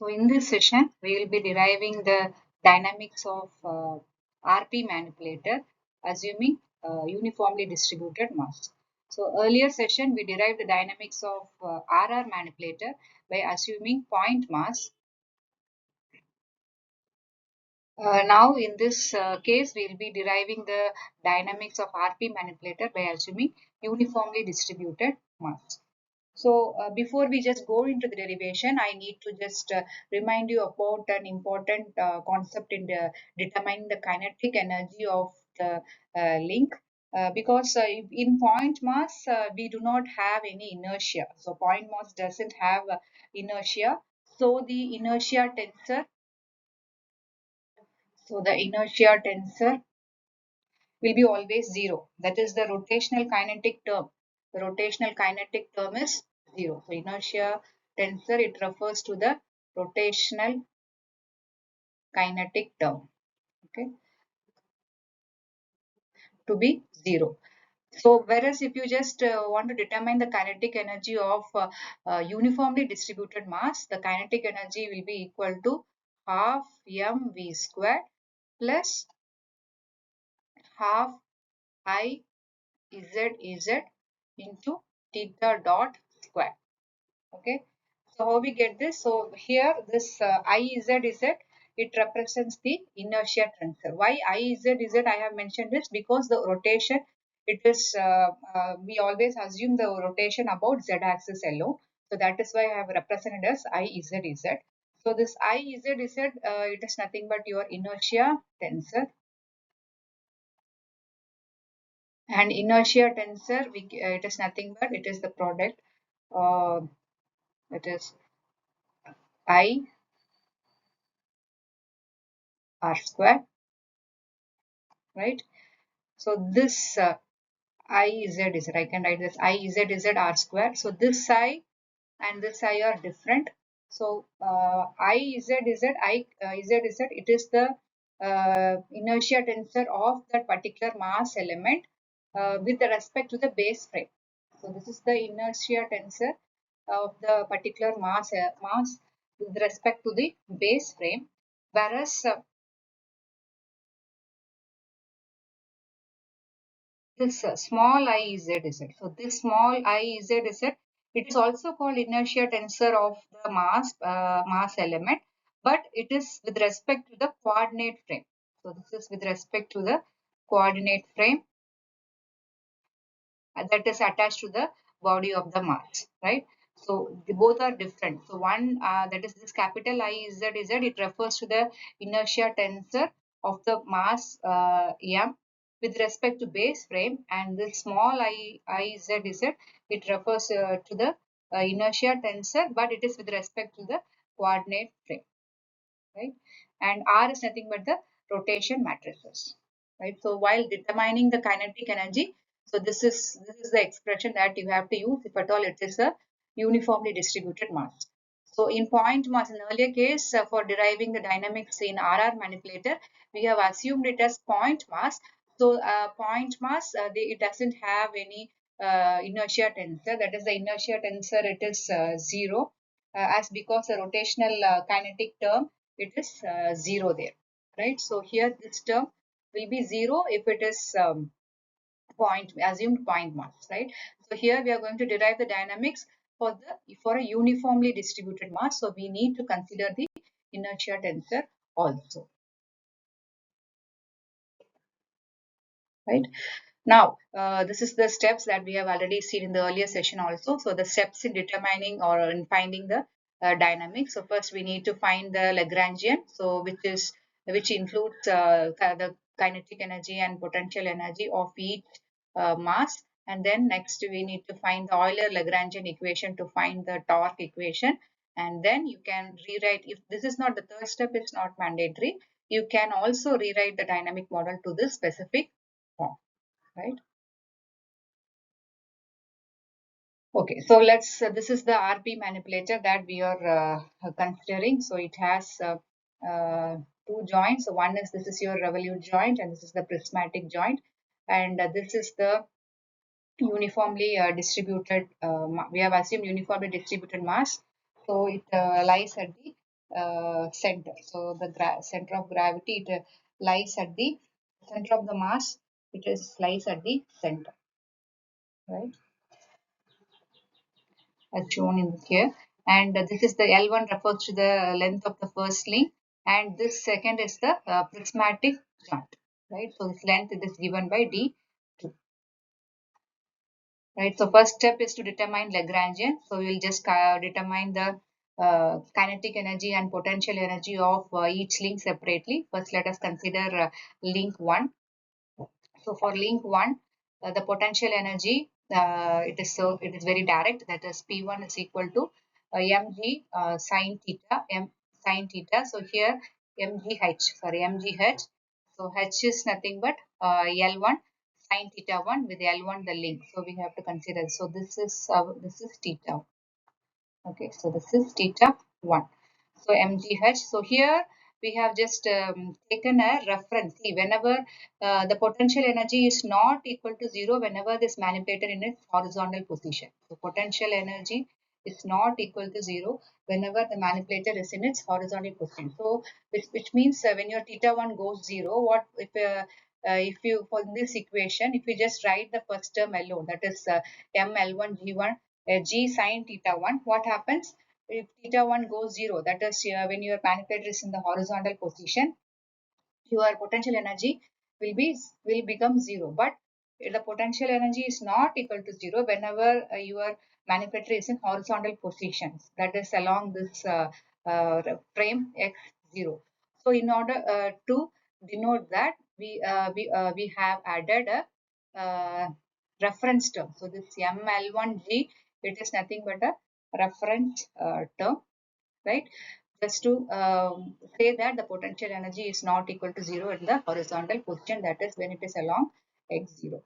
So in this session, we will be deriving the dynamics of RP manipulator, assuming uniformly distributed mass. So earlier session, we derived the dynamics of RR manipulator by assuming point mass. Now in this case, we will be deriving the dynamics of RP manipulator by assuming uniformly distributed mass. So before we just go into the derivation, I need to just remind you about an important concept in determining the kinetic energy of the link. Because in point mass, we do not have any inertia. So point mass doesn't have inertia. So the inertia tensor, will be always zero. That is the rotational kinetic term. The rotational kinetic term is zero. So inertia tensor, it refers to the rotational kinetic term. Okay, to be zero. So whereas if you just want to determine the kinetic energy of uniformly distributed mass, the kinetic energy will be equal to half mv squared plus half I z into theta dot square. Okay, so how we get this? So here this Iz, it represents the inertia tensor. Why Iz? I have mentioned this because the rotation, it is we always assume the rotation about z axis alone. So that is why I have represented as Iz. So this Iz, it is nothing but your inertia tensor. And inertia tensor, it is nothing but it is the product. It is I r square, right? So this Iz, I can write this Iz r square. So this I and this I are different. So Iz, it is the inertia tensor of that particular mass element with respect to the base frame. So this is the inertia tensor of the particular mass with respect to the base frame. Whereas this small Iz. So this small Iz, it is also called inertia tensor of the mass element, but it is with respect to the coordinate frame. So this is with respect to the coordinate frame that is attached to the body of the mass, right? So both are different. So one that is this capital Iz, it refers to the inertia tensor of the mass m with respect to base frame, and this small Iz, it refers to the inertia tensor, but it is with respect to the coordinate frame, right? And R is nothing but the rotation matrices, right? So while determining the kinetic energy, so this is the expression that you have to use if at all it is a uniformly distributed mass. So in point mass, in earlier case, for deriving the dynamics in RR manipulator, we have assumed it as point mass. So point mass, it doesn't have any inertia tensor. That is the inertia tensor, it is zero, as because the rotational kinetic term, it is zero there, right? So here this term will be zero if it is assumed point mass, right? So here we are going to derive the dynamics for a uniformly distributed mass. So we need to consider the inertia tensor also, right? Now, this is the steps that we have already seen in the earlier session also. So the steps in determining or in finding the dynamics. So first we need to find the Lagrangian, so which includes the kinetic energy and potential energy of each mass. And then next we need to find the Euler-Lagrangian equation to find the torque equation. And then you can rewrite, if this is not the third step, it's not mandatory. You can also rewrite the dynamic model to this specific form, right? Okay, so this is the RP manipulator that we are considering. So it has two joints. So one is, this is your revolute joint, and this is the prismatic joint. And this is the uniformly distributed, we have assumed uniformly distributed mass. So it lies at the center. So the center of gravity, it lies at the center of the mass. It is lies at the center, right? As shown in here. And this is the L1 refers to the length of the first link, and this second is the prismatic joint, right? So this length is given by D2, right? So first step is to determine Lagrangian. So we will just determine the kinetic energy and potential energy of each link separately. First, let us consider link 1. So for link 1, the potential energy, it is very direct. That is P1 is equal to mg sine theta, m sine theta. So here mgh. So h is nothing but L1 sine theta 1 with L1 the link. So we have to consider. So this is theta. Okay, so this is theta 1. So mgh. So here we have just taken a reference. See, whenever the potential energy is not equal to 0, whenever this manipulator in its horizontal position. So potential energy is not equal to 0 whenever the manipulator is in its horizontal position. So which means when your theta 1 goes 0, what if you for this equation, if you just write the first term alone, that is ml1 g1 g sine theta 1, what happens if theta 1 goes 0? That is when your manipulator is in the horizontal position, your potential energy will become 0. But the potential energy is not equal to 0 whenever your manipulator is in horizontal positions, that is along this frame x0. So in order to denote that, we have added a reference term. So this ml1g, it is nothing but a reference term, right? Just to say that the potential energy is not equal to 0 in the horizontal position, that is when it is along x0.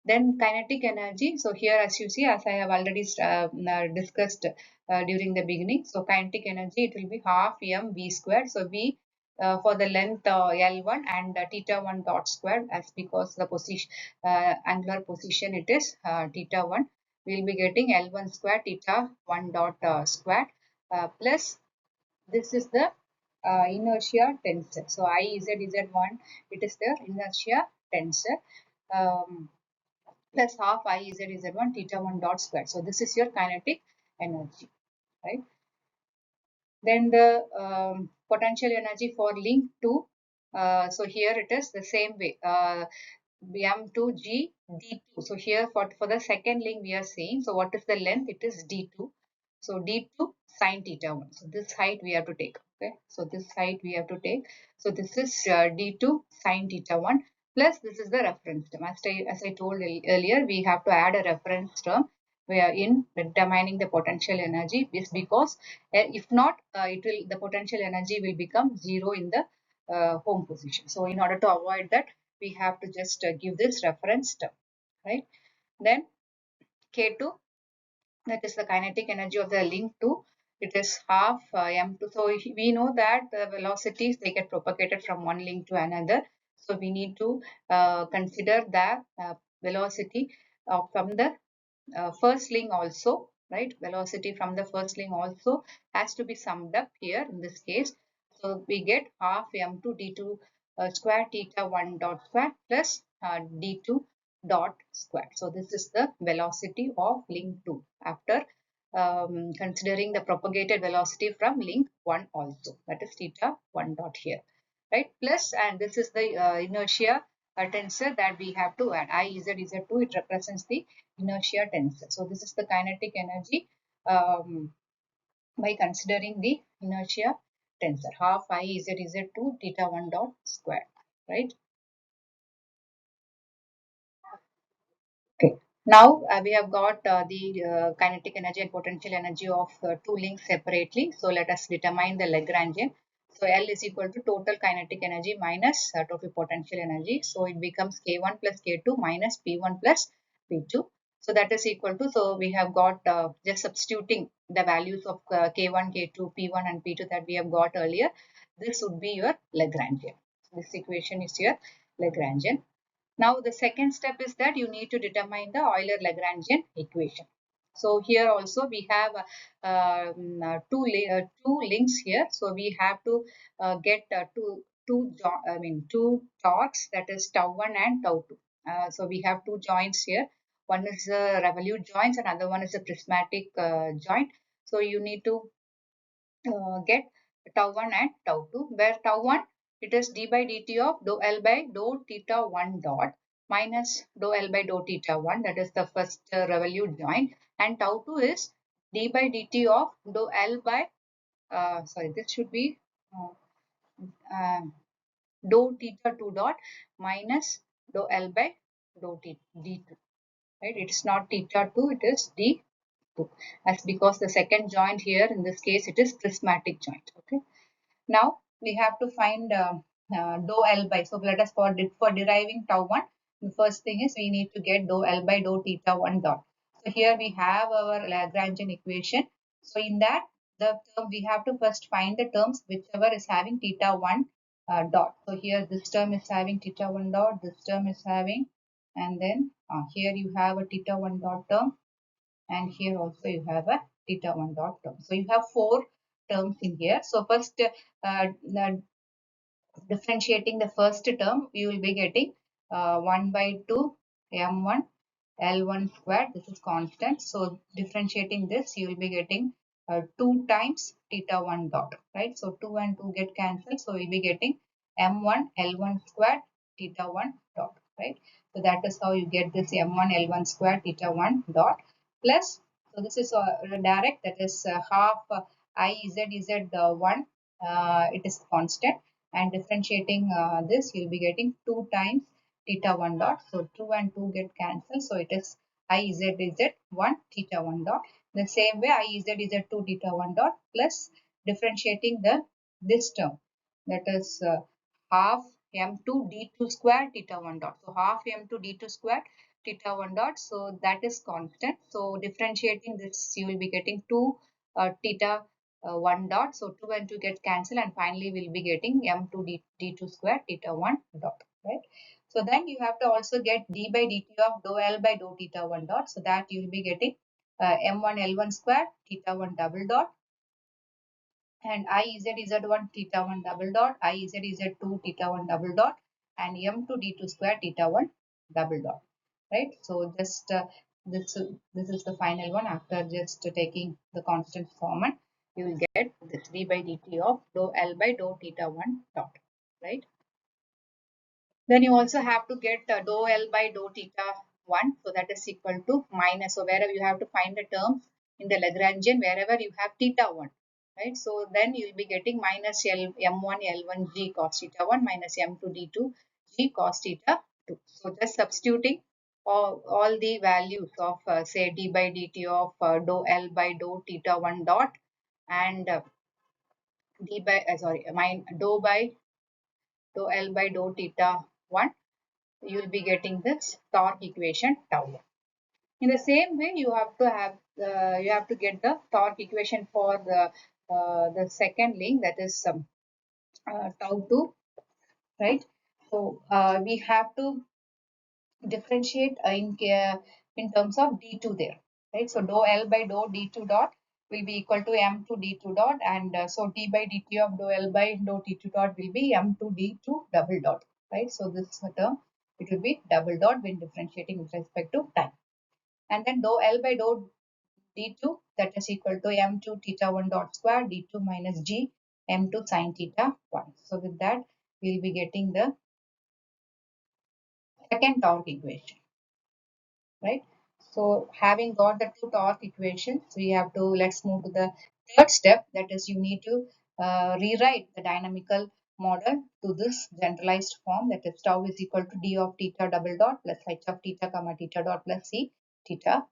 Then kinetic energy. So here, as you see, as I have already discussed during the beginning, so kinetic energy, it will be half m v squared. So v for the length L1 and theta 1 dot squared, as because the position angular position it is theta 1, we will be getting L1 square theta 1 dot squared plus this is the inertia tensor. So I z z1, it is the inertia tensor plus half I z z1 theta 1 dot square. So this is your kinetic energy, right? Then the potential energy for link 2. So here it is the same way. M2G D2. So here for the second link we are saying, so what is the length? It is D2. So D2 sine theta 1. So this height we have to take. Okay. So this height we have to take. So this is D2 sine theta 1 plus this is the reference term. As I told earlier, we have to add a reference term where in determining the potential energy is because if not, the potential energy will become 0 in the home position. So in order to avoid that, we have to just give this reference term, right? Then K2, that is the kinetic energy of the link 2. It is half m2. So we know that the velocities, they get propagated from one link to another. So we need to consider the velocity from the first link also, right? Velocity from the first link also has to be summed up here in this case. So we get half m2 d2 square theta 1 dot square plus d2 dot square. So this is the velocity of link 2 after considering the propagated velocity from link 1 also, that is theta 1 dot here, right? Plus, and this is the inertia tensor that we have to add. I z z2, it represents the inertia tensor. So this is the kinetic energy by considering the inertia tensor, half I z z2 theta 1 dot square, right? Okay. Now we have got the kinetic energy and potential energy of two links separately. So let us determine the Lagrangian. So L is equal to total kinetic energy minus total potential energy. So it becomes K1 plus K2 minus P1 plus P2. So that is equal to, so we have got just substituting the values of K1, K2, P1 and P2 that we have got earlier. This would be your Lagrangian. So this equation is your Lagrangian. Now the second step is that you need to determine the Euler-Lagrangian equation. So here also we have two links here. So we have to get two torques, that is tau 1 and tau 2. So we have two joints here. One is the revolute joints, another one is the prismatic joint. So you need to get tau 1 and tau 2, where tau 1 it is d by dt of dou L by dou theta 1 dot minus dou L by dou theta 1, that is the first revolute joint, and tau 2 is d by dt of dou L by sorry, this should be uh, uh, dou theta 2 dot minus dou L by dou d2, right? It's not theta 2, it is d2, as because the second joint here in this case it is prismatic joint. Okay, now we have to find dou L by. So let us for deriving tau 1, the first thing is we need to get dou L by dou theta 1 dot. So here we have our Lagrangian equation. So in that, the term we have to first find the terms whichever is having theta 1 dot. So here this term is having theta 1 dot, this term is having, and then here you have a theta 1 dot term, and here also you have a theta 1 dot term. So you have four terms in here. So first differentiating the first term, you will be getting 1 by 2 m1 L1 squared. This is constant. So differentiating this, you will be getting 2 times theta 1 dot, right? So 2 and 2 get cancelled. So we'll be getting m1 L1 squared theta 1 dot, right? So that is how you get this m1 L1 squared theta 1 dot plus. So this is direct, that is half I z z1, it is constant, and differentiating this, you'll be getting 2 times theta 1 dot. So 2 and 2 get cancelled. So it is I z z 1 theta 1 dot. The same way I z z 2 theta 1 dot plus differentiating this term, that is half m2 d2 square theta 1 dot. So half m2 d2 square theta 1 dot. So that is constant. So differentiating this, you will be getting 2 theta 1 dot. So 2 and 2 get cancelled, and finally we'll be getting m2 d2 square theta 1 dot, right? So then you have to also get d by dt of dou L by dou theta 1 dot. So that you will be getting m1 L1 square theta 1 double dot, and I z z1 theta 1 double dot, I z z2 theta 1 double dot, and m2 d2 square theta 1 double dot, right? So just this is the final one. After just taking the constants common, you will get the 3 by dt of dou L by dou theta 1 dot, right? Then you also have to get dou L by dou theta 1. So that is equal to minus. So wherever you have to find the terms in the Lagrangian, wherever you have theta 1. Right. So then you will be getting minus m1 L1 g cos theta 1 minus m2 d2 g cos theta 2. So just substituting all the values of say d by dt of dou L by dou theta 1 dot, and d by sorry, dou by dou L by dou theta 1, you will be getting this torque equation tau. In the same way, you have to get the torque equation for the second link, that is tau 2, right? So we have to differentiate in terms of d2 there, right? So dou L by dou d2 dot will be equal to m2 d2 dot, and so d by dt of dou L by dou d2 dot will be m2 d2 double dot, right? So this term, it will be double dot when differentiating with respect to time. And then dou L by dou d2, that is equal to m2 theta 1 dot square d2 minus g m2 sin theta 1. So with that, we will be getting the second torque equation, right? So having got the two torque equations, we have to, let's move to the third step, that is you need to rewrite the dynamical model to this generalized form, that is tau is equal to d of theta double dot plus h of theta comma theta dot plus c theta.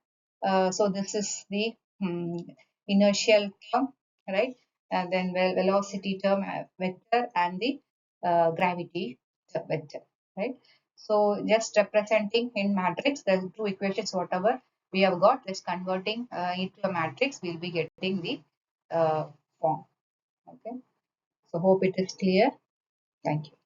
So this is the inertial term, right? And then velocity term vector, and the gravity vector, right? So just representing in matrix the two equations, whatever we have got, just converting into a matrix, we'll be getting the form. Okay. So hope it is clear. Thank you.